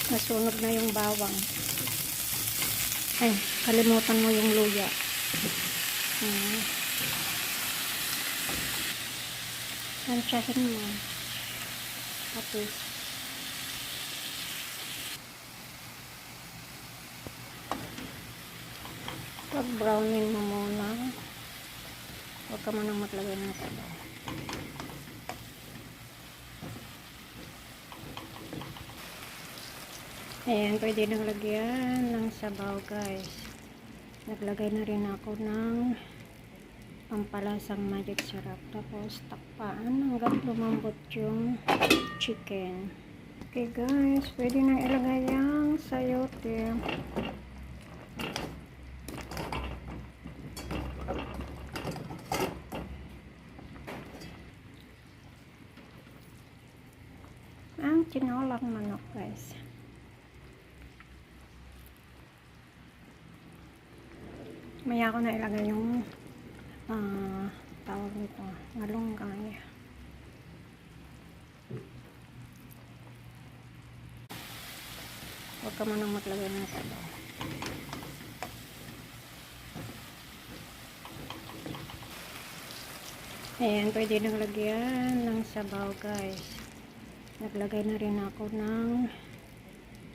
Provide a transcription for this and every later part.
Nasunog na yung bawang. Ay, kalimutan mo yung luya. Tansyahin mo. Tapos, pag-brownin mo muna. Huwag ka munang maglagay ng sabaw. Ayan, pwede nang lagyan ng sabaw, guys. Naglagay na rin ako ng pampalasang magic sarap. Tapos, takpaan hanggang lumambot yung chicken. Okay, guys. Pwede nang ilagay yung sayote. Ang tinolang manok, guys. Maya ko na ilagay yung tawag nito, malunggay. Huwag ka munang maglagay ng sabaw. Ayan, pwede nang lagyan ng sabaw, guys. Naglagay na rin ako ng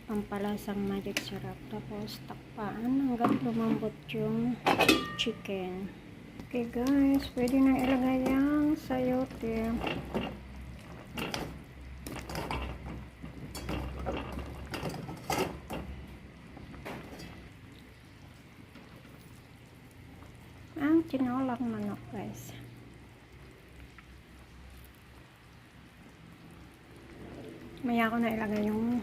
pampalasang magic sarap. Tapos, takpaan hanggang lumambot yung chicken. Okay, guys. Pwede nang ilagay yung sayote. Ang tinolang manok, guys. Maya ko na ilagay yung